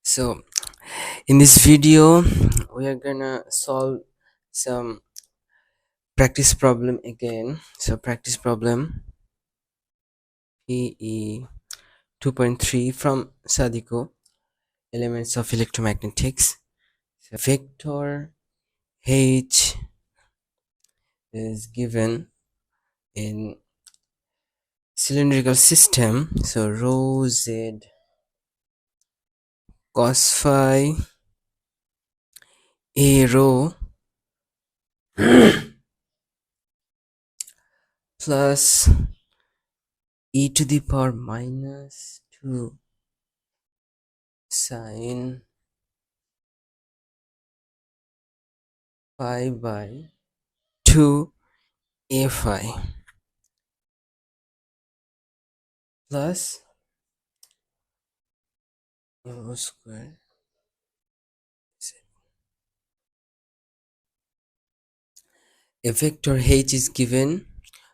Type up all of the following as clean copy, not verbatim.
So in this video we are gonna solve some practice problem again. So practice problem PE 2.3 from Sadiko, elements of electromagnetics. So vector H is given in cylindrical system, so rho z cos phi a rho plus e to the power minus 2 sine phi by 2 a phi plus rho square z. A vector h is given,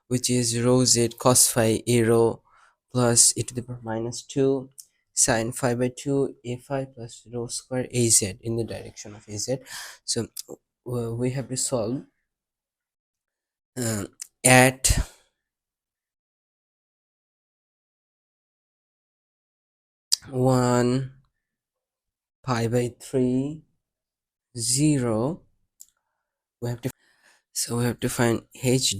which is rho z cos phi a rho plus e to the power minus 2 sine phi by 2 a phi plus rho square az in the direction of az. So we have to solve at 1 pi by 3 0. We have to find h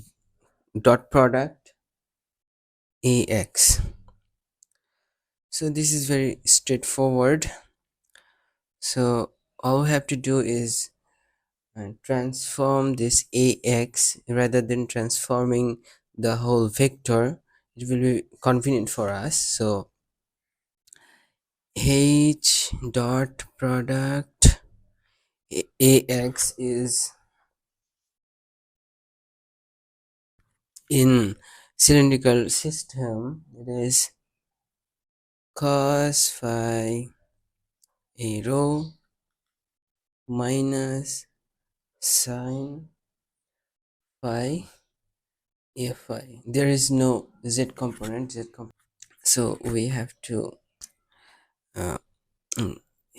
dot product ax. So this is very straightforward. So all we have to do is transform this ax rather than transforming the whole vector. It will be convenient for us. So h dot product ax is in cylindrical system, it is cos phi a rho minus sine phi a phi. There is no z component, so we have to uh,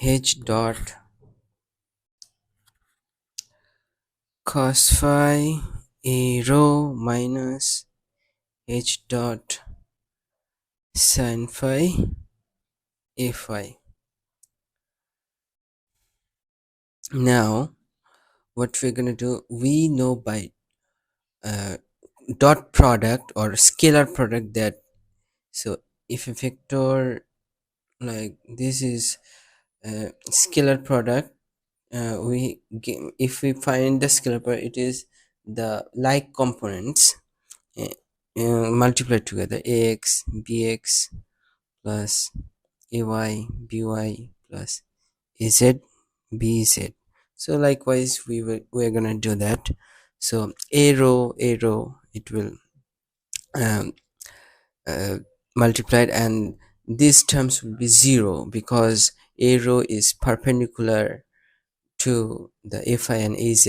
h dot cos phi a rho minus h dot sin phi a phi. Now what we're gonna do, we know by dot product or scalar product that, so if a vector like this is a scalar product, if we find the scalar product, it is the like components uh, multiplied together, ax bx plus ay by plus az bz. So likewise we're gonna do that. So a rho it will um, uh, multiplied, and these terms will be zero because a rho is perpendicular to the fi and az,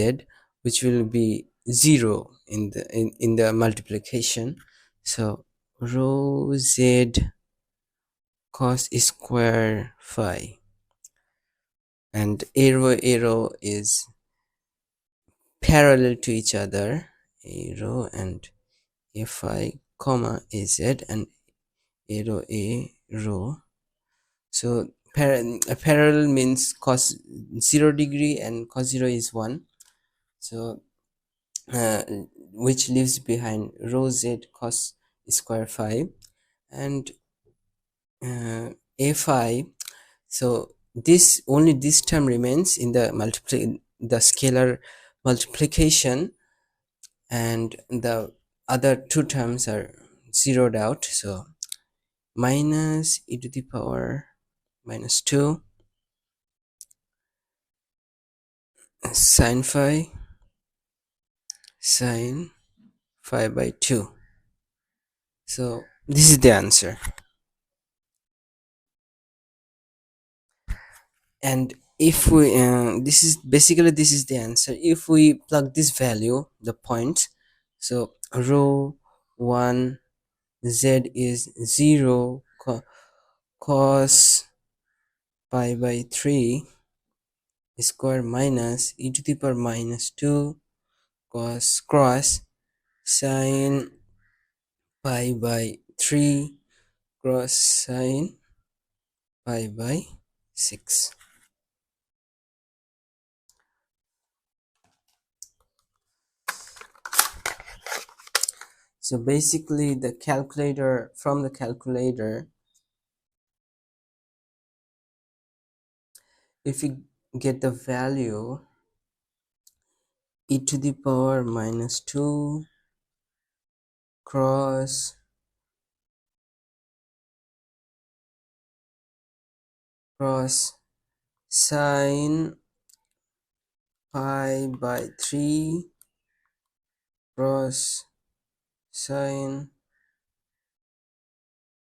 which will be zero in the multiplication. So rho z cos square phi, and arrow is parallel to each other, arrow and fi comma az and arrow a rho. So parallel means cos 0 degree and cos 0 is 1. So uh, which leaves behind rho z cos square phi and a phi. So this only this term remains in the scalar multiplication, and the other two terms are zeroed out. So minus e to the power minus 2 sine phi by 2. So this is the answer, and if we this is the answer if we plug this value, the points. So rho 1 z is 0 cos pi by 3 square minus e to the power minus 2 cos cross sine pi by 3 cross sine pi by 6. So basically the calculator, from the calculator, if we get the value e to the power minus 2 cross sine pi by 3 cross sine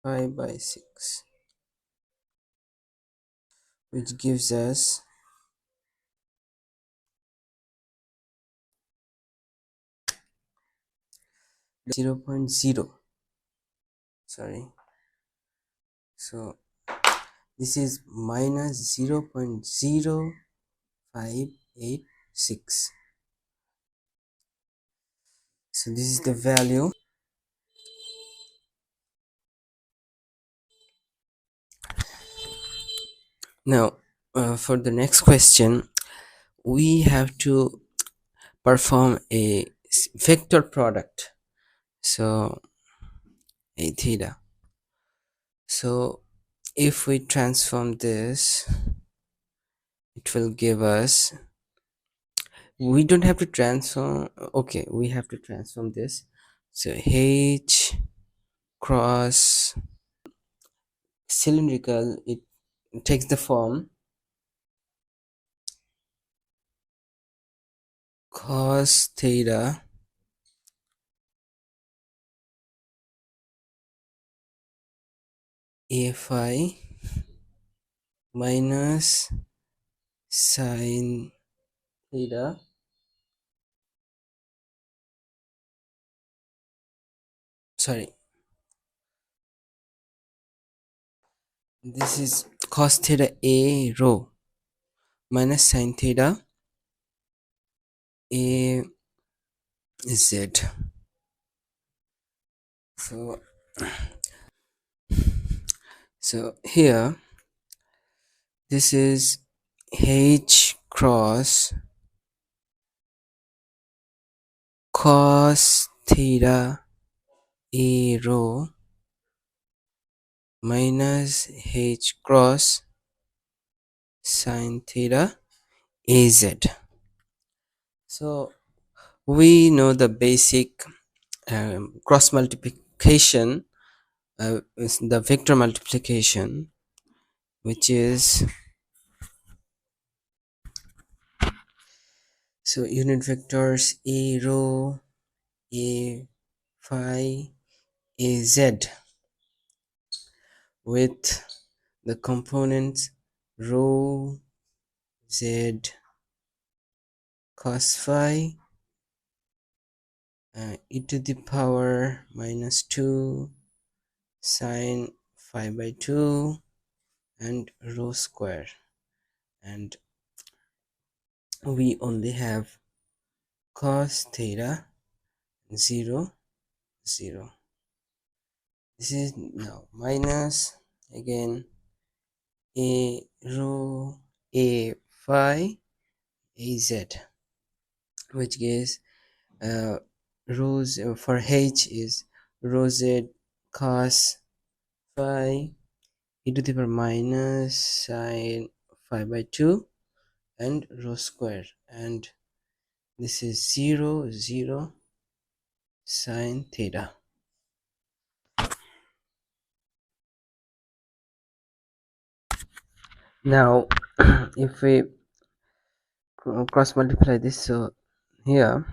pi by 6, which gives us 0.0, sorry, so this is minus 0.0586. So this is the value. Now for the next question, we have to perform a vector product, so a theta. So if we transform this, it will give us, we don't have to transform, okay, we have to transform this. So h cross cylindrical, it takes the form cos theta a phi minus sin theta sorry, this is cos theta a rho minus sin theta a z. So here this is h cross cos theta a rho minus h cross sin theta az. So we know the basic cross multiplication, is the vector multiplication, which is, so unit vectors a rho a phi a z with the components rho z cos phi e to the power minus 2 sine phi by 2 and rho square, and we only have cos theta 0 0. This is now minus again a rho a phi a z, which gives rho for h is rho z cos phi e to the power minus sine phi by 2 and rho square, and this is 0 0 sine theta. Now if we cross multiply this, so here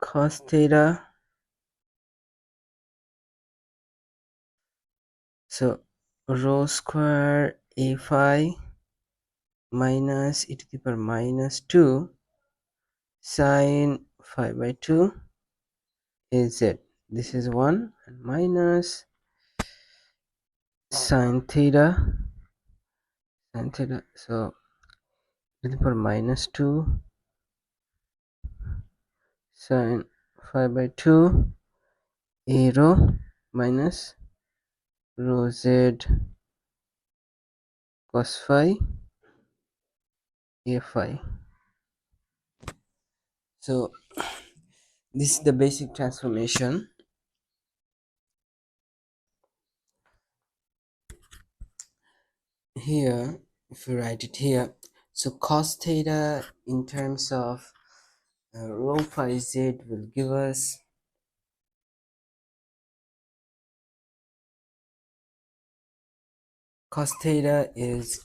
cos theta, so rho square a phi minus e to the power minus 2 sine phi by 2 az. This is 1 and minus sine theta, so to the power minus 2 sine phi by 2 a rho minus rho z cos phi a phi. So this is the basic transformation. Here, if you write it here, so cos theta in terms of rho phi z will give us cos theta is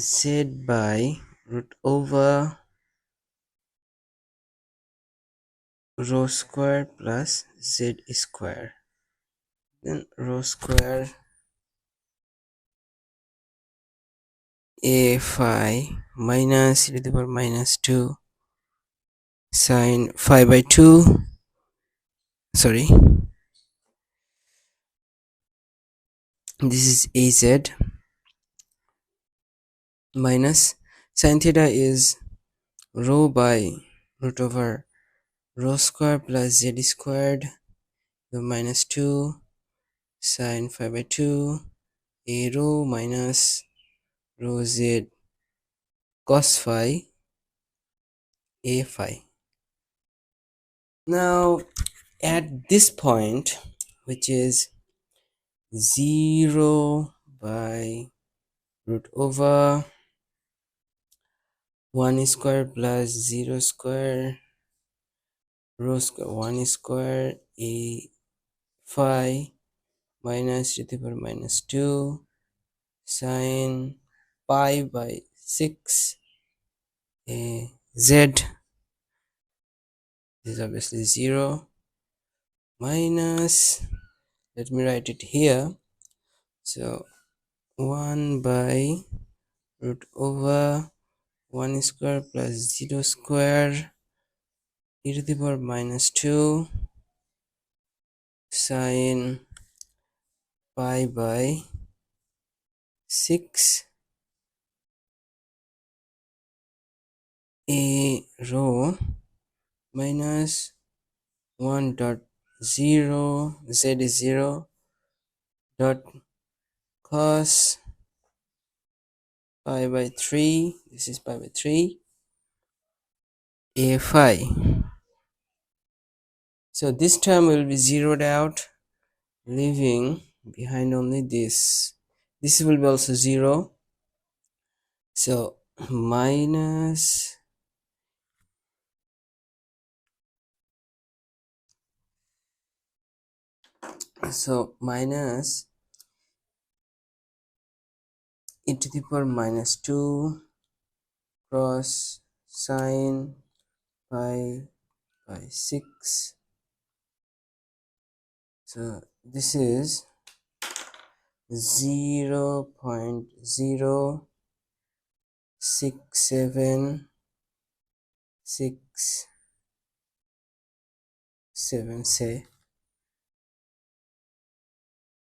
z by root over rho square plus z square, then rho square a phi minus e to the power minus 2 sine phi by 2, sorry, this is az minus sine theta is rho by root over rho square plus z squared, the minus 2 sine phi by 2 a rho minus rho z cos phi a phi. Now at this point, which is 0 by root over 1 square plus 0 square rho square 1 square a phi minus to the power minus 2 sine pi by 6 a z, this is obviously 0, minus, let me write it here, so 1 by root over 1 square plus 0 square e to the power minus 2 sine pi by 6 a rho minus 1 dot 0 z is 0 dot cos pi by 3, this is pi by 3 a phi. So this term will be zeroed out, leaving behind only this. This will be also 0, so minus minus e to the power minus 2 cross sine pi by 6, so this is 0.06767 say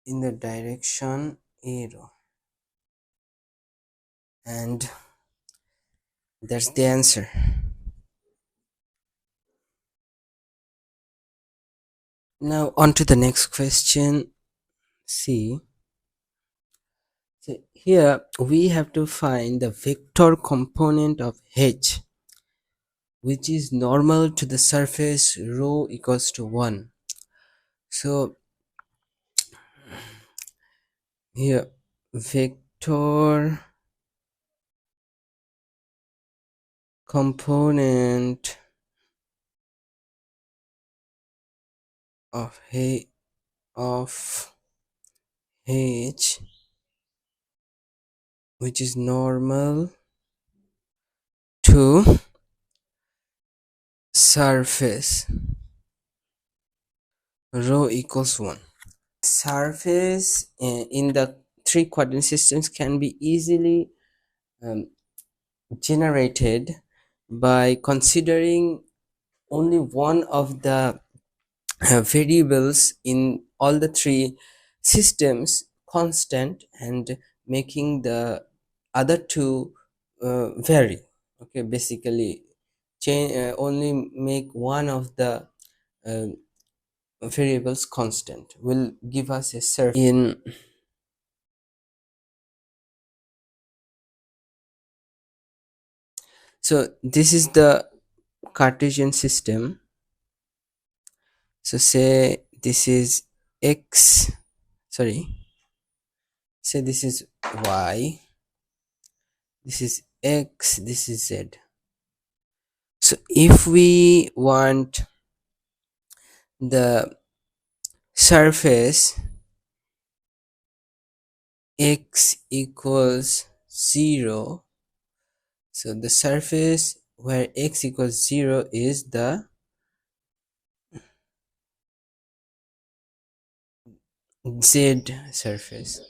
in the direction arrow, and that's the answer. Now on to the next question. See, so here we have to find the vector component of H, which is normal to the surface rho equals to 1. So here vector component of H which is normal to surface rho equals 1. Surface in the three quadrant systems can be easily generated by considering only one of the variables in all the three systems constant and making the other two vary. Okay, basically change, only make one of the uh, variables constant will give us a surface in. So this is the Cartesian system. So say this is x, sorry, say this is y, this is x, this is z. So if we want the surface x equals 0, so the surface where x equals 0 is the z surface.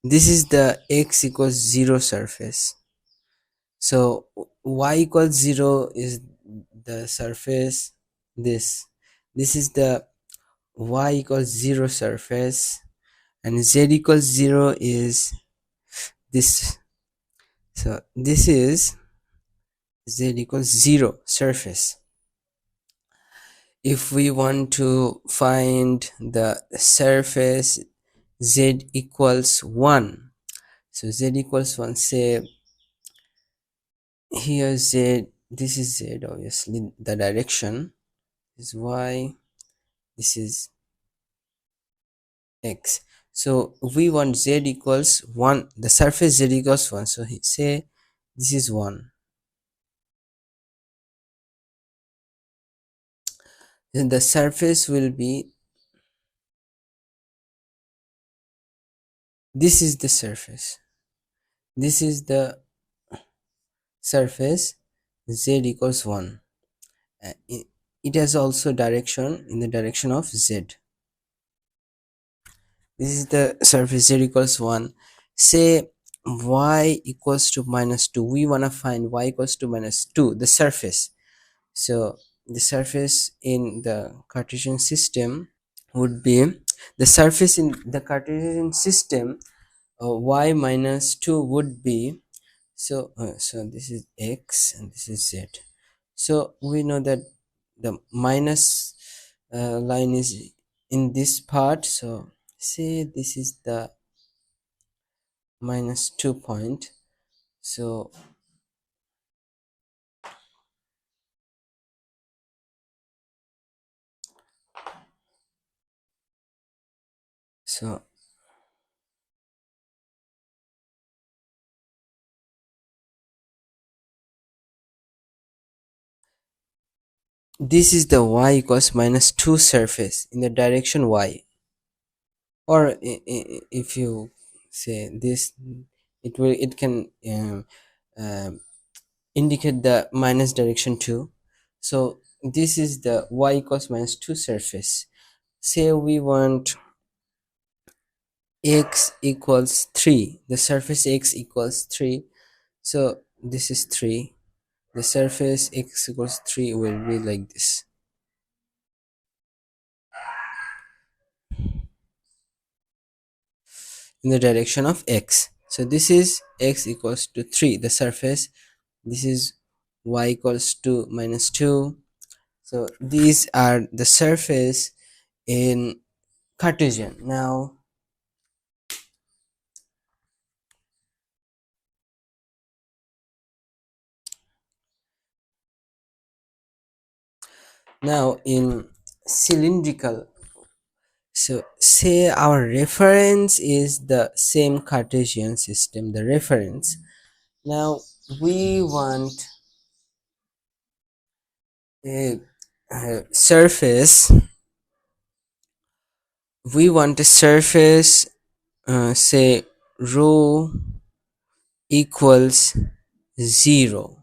This is the x equals 0 surface. So y equals 0 is the surface, this is the y equals 0 surface, and z equals 0 is this. So this is z equals 0 surface. If we want to find the surface z equals 1, so z equals 1, say here z, this is z, obviously the direction is y, this is x. So we want z equals 1, the surface z equals 1, so say this is 1, then the surface will be, this is the surface, this is the surface z equals 1. It has also direction in the direction of z. This is the surface z equals 1. Say y equals to minus 2, we want to find y equals to minus 2, the surface. So the surface in the Cartesian system would be, the surface in the Cartesian system, y minus 2 would be, so this is x and this is z. So we know that the minus line is in this part, so say this is the minus 2 point. So so this is the y equals minus 2 surface in the direction y, or if you say this, it can um, indicate the minus direction too. So this is the y equals minus 2 surface. Say we want x equals 3, the surface x equals 3, so this is 3, the surface x equals 3 will be like this, in the direction of x. So this is x equals to 3, the surface, this is y equals to minus 2. So these are the surface in Cartesian. Now in cylindrical, so say our reference is the same Cartesian system, the reference. Now we want a surface, we want a surface, say rho equals 0.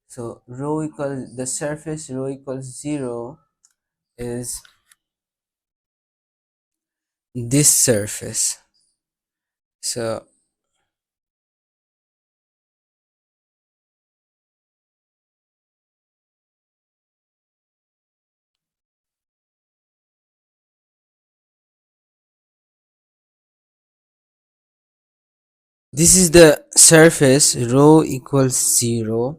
So rho equals, the surface rho equals 0 is this surface. So This is the surface rho equals 0.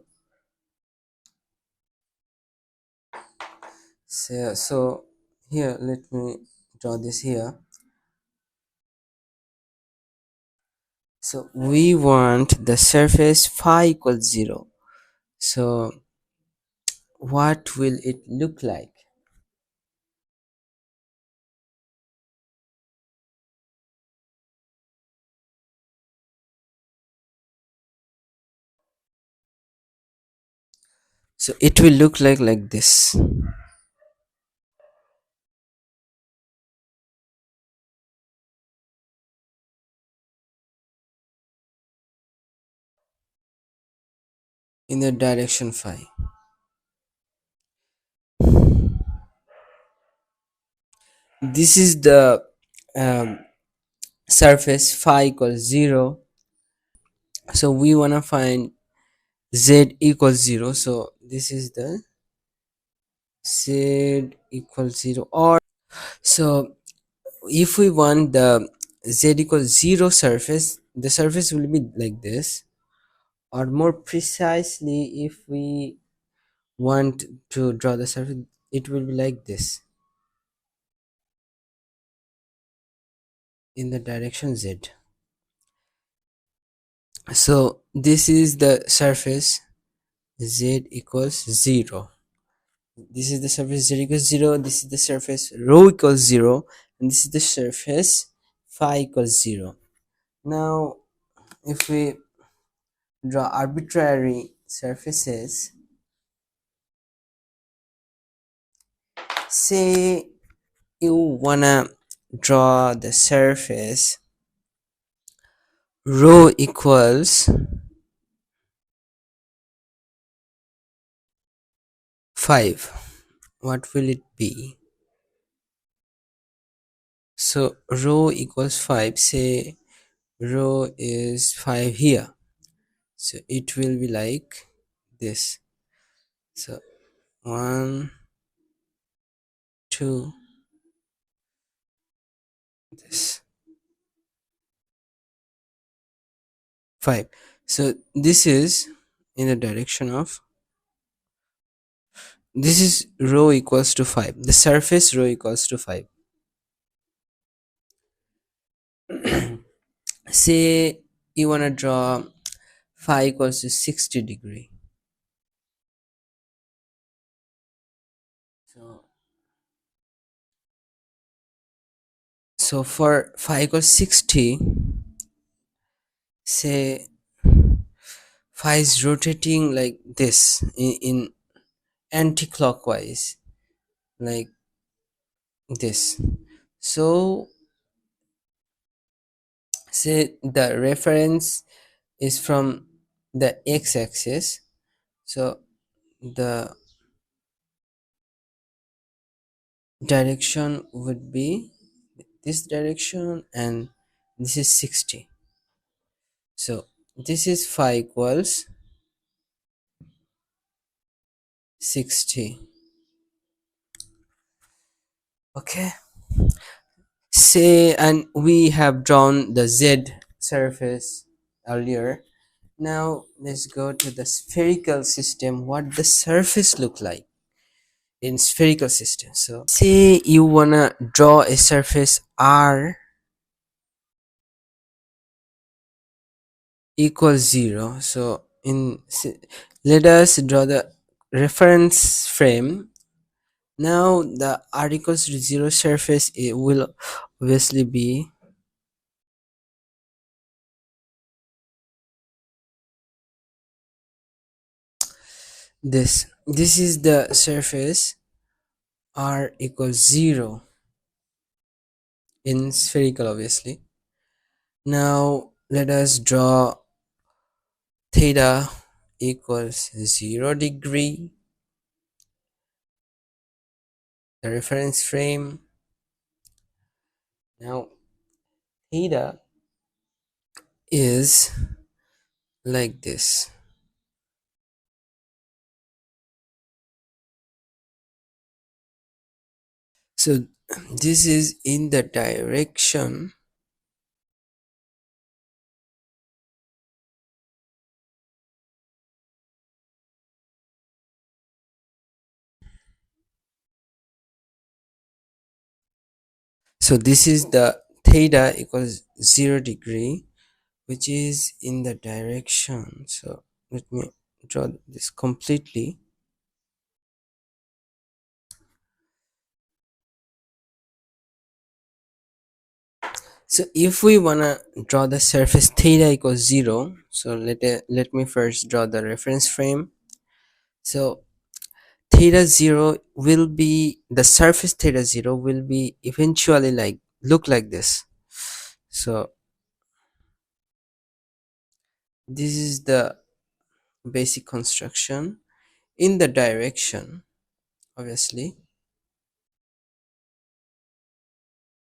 So here let me draw this here. So we want the surface phi equals 0. So what will it look like? So it will look like this. In the direction phi. This is the um, surface phi equals 0. So we want to find z equals 0. So this is the z equals 0. Or so if we want the z equals 0 surface, the surface will be like this. Or more precisely, if we want to draw the surface, it will be like this in the direction z. So this is the surface z equals 0. This is the surface z equals 0. This is the surface rho equals 0. And this is the surface phi equals 0. Now if we draw arbitrary surfaces, say you wanna draw the surface rho equals 5, what will it be? So rho equals 5, say rho is 5 here, so it will be like this. So 1 2 this 5. So this is in the direction of, this is rho equals to 5, the surface rho equals to 5. Say you want to draw phi equals to 60 degree. So for phi equals 60, say phi is rotating like this in anti-clockwise, like this. So say the reference is from the x-axis, so the direction would be this direction, and this is 60. So this is phi equals 60. Okay, say, and we have drawn the z surface earlier. Now let's go to the spherical system, what the surface look like in spherical system. So say you wanna draw a surface r equals 0. So let us draw the reference frame. Now the r equals to 0 surface, it will obviously be this. This is the surface r equals 0 in spherical, obviously. Now let us draw theta equals 0 degree, the reference frame. Now theta is like this. So this is in the direction So this is the theta equals 0 degree, which is in the direction. So let me draw this completely. So if we wanna draw the surface theta equals 0, so let me first draw the reference frame. So theta 0 will be, the surface theta 0 will be eventually like look like this. So this is the basic construction. In the direction, obviously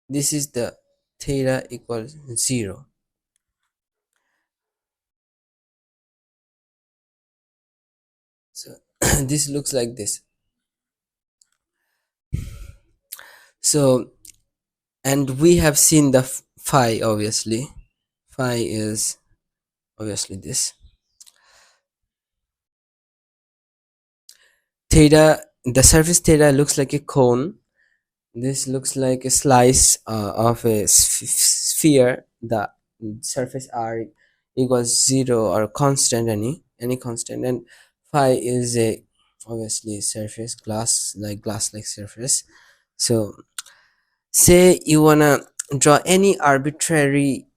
this is the theta equals 0. So this looks like this. So, and we have seen the phi, obviously phi is obviously this. Theta, the surface theta looks like a cone. This looks like a slice of a sphere. The surface r equals 0 or constant, any constant, and phi is a obviously surface, glass like surface. So say you wanna draw any arbitrary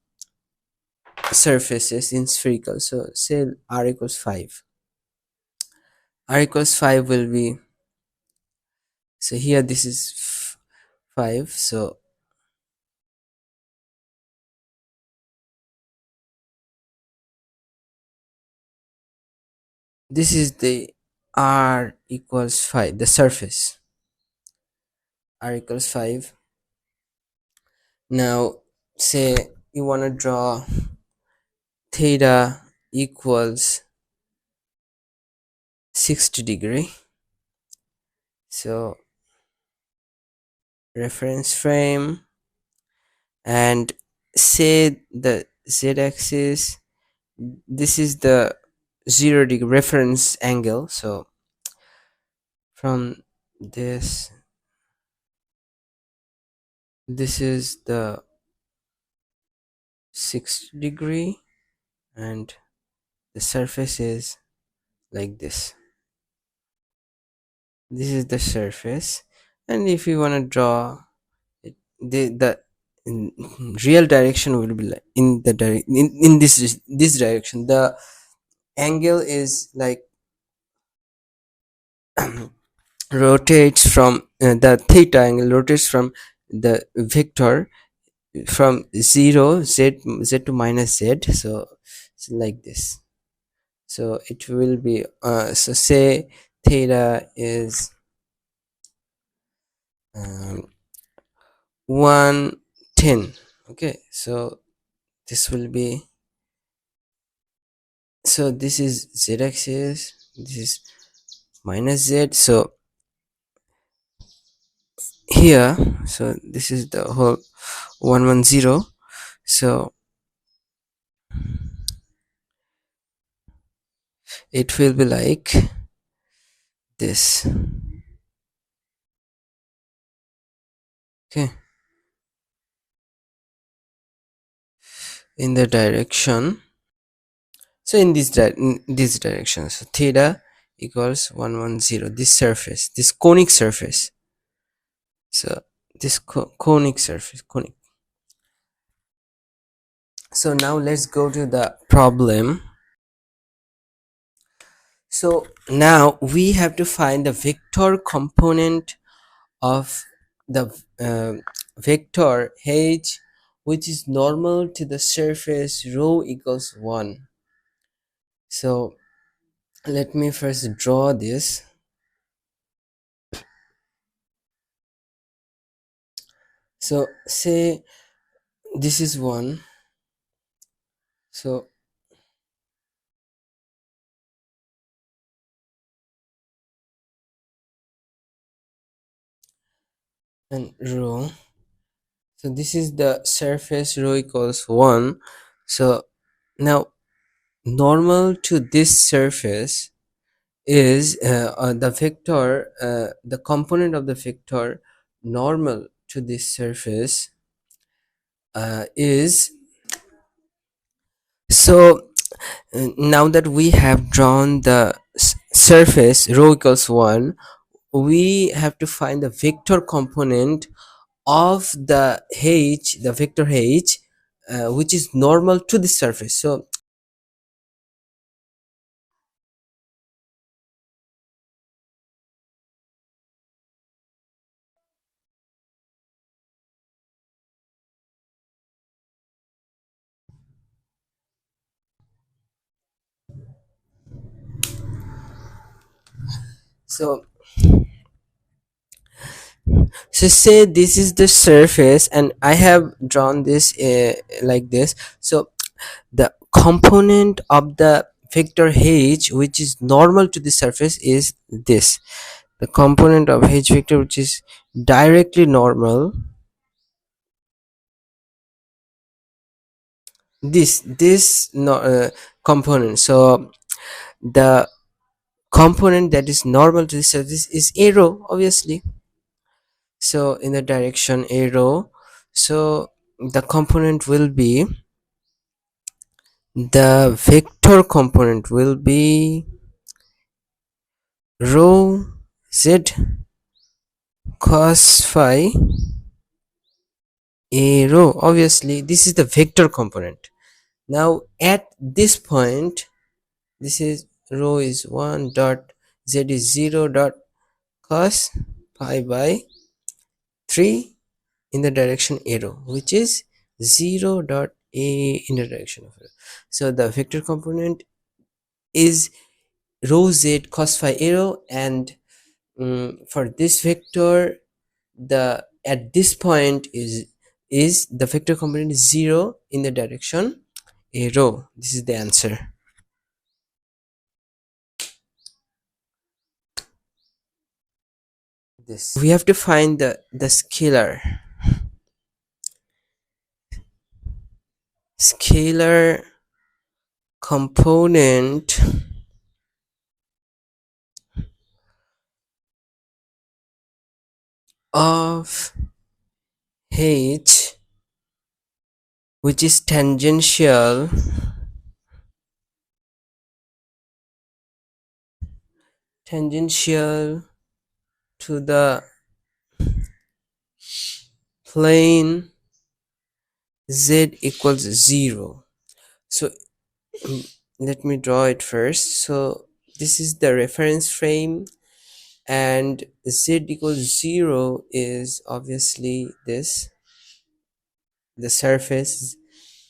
surfaces in spherical. So say r equals 5. R equals 5 will be, so here this is 5. So this is the r equals 5, the surface. R equals 5. Now say you want to draw theta equals 60 degree. So reference frame, and say the z-axis, this is the 0 degree reference angle. So from this, this is the 60 degree, and the surface is like this. This is the surface, and if you want to draw it, the in real direction will be like in the in this direction. The angle is like rotates from the theta angle rotates from the vector from 0 z to minus z. So it's like this. So it will be so say theta is 110. Okay, so this will be, so this is z-axis, this is minus z. So here, so this is the whole 110. So it will be like this. Okay, in the direction, so in this direction, so theta equals 110, this surface, this conic surface. So this conic surface, conic. So now let's go to the problem. So now we have to find the vector component of the vector h, which is normal to the surface rho equals 1. So let me first draw this. So say this is 1. So and rho, so this is the surface rho equals 1. So now normal to this surface is the vector, the component of the vector normal to this surface is so now that we have drawn the surface rho equals 1, we have to find the vector component of the vector h, which is normal to the surface. So so say this is the surface and I have drawn this like this. So the component of the vector h which is normal to the surface is this. The component of h vector which is directly normal, this no, component. So the component that is normal to the surface is arrow, obviously. So in the direction arrow, so the component will be, the vector component will be rho z cos phi a rho. Obviously this is the vector component. Now at this point, this is rho is 1 dot z is 0 dot cos pi by 3 in the direction arrow, which is 0 dot a in the direction of arrow. So the vector component is rho z cos phi arrow, and for this vector, the at this point is the vector component is 0 in the direction arrow. This is the answer. This we have to find the scalar component of h which is tangential to the plane z equals 0. So let me draw it first. So this is the reference frame, and z equals 0 is obviously this, the surface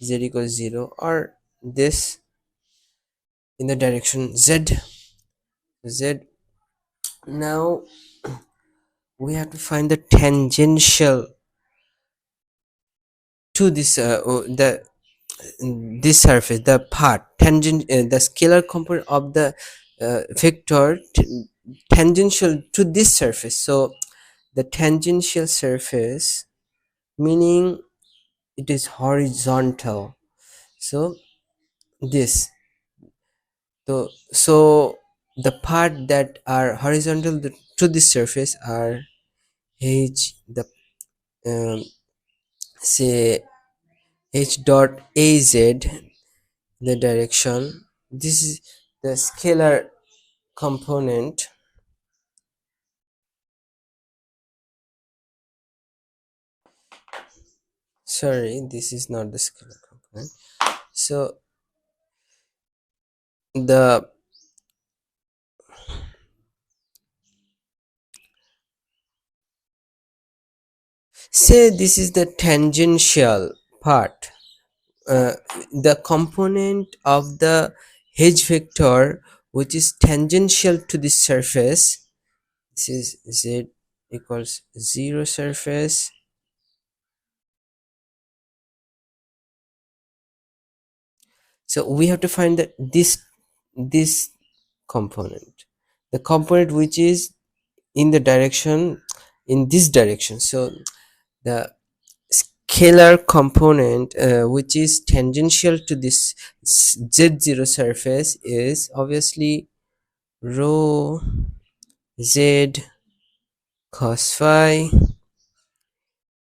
z equals 0, or this in the direction z. Now we have to find the tangential to this this surface, the part tangent, the scalar component of the vector tangential to this surface. So the tangential surface, meaning it is horizontal. So this, so the part that are horizontal to this surface are h, the um, say h dot az, the direction. This is the scalar component. Sorry, this is not the scalar component. So the say this is the tangential part, uh, the component of the h vector which is tangential to this surface. This is z equals 0 surface. So we have to find that this component, the component which is in the direction, in this direction. So the scalar component which is tangential to this z0 surface is obviously rho z cos phi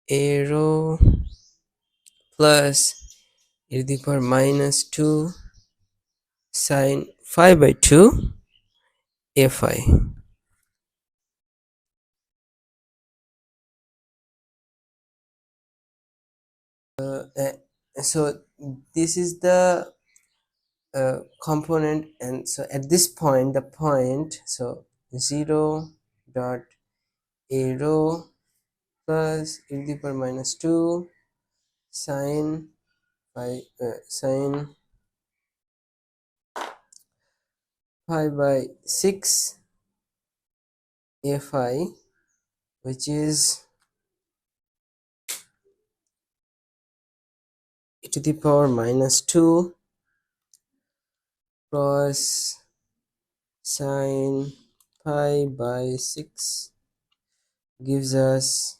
a rho plus e to the power minus 2 sine phi by 2 a phi. So this is the component, and so at this point the point, so 0 dot a rho plus e to the power minus 2 sine sine pi by 6 a phi, which is e to the power minus 2 cos sine pi by 6 gives us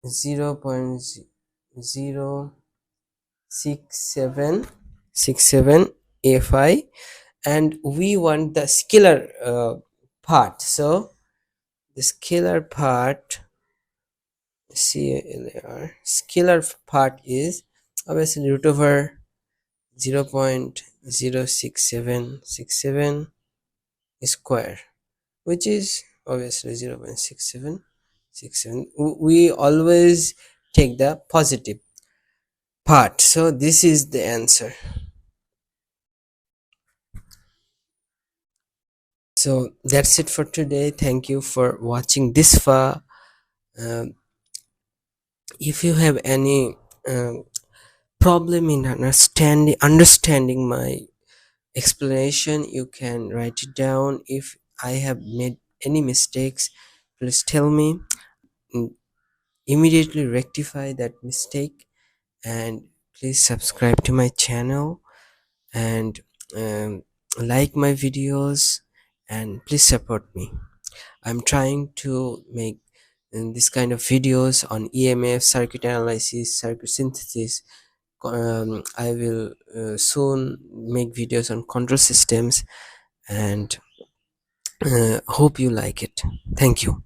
0.06767 a phi, and we want the scalar part. So the scalar part, scalar part is obviously root over 0.06767 square, which is obviously 0.6767. We always take the positive part, so this is the answer. So that's it for today. Thank you for watching this far. Um, if you have any problem in understanding my explanation, you can write it down. If I have made any mistakes, please tell me. Mm, immediately rectify that mistake, and please subscribe to my channel, and um, like my videos, and please support me. I'm trying to make this kind of videos on EMF, circuit analysis, circuit synthesis. I will soon make videos on control systems, and hope you like it. Thank you.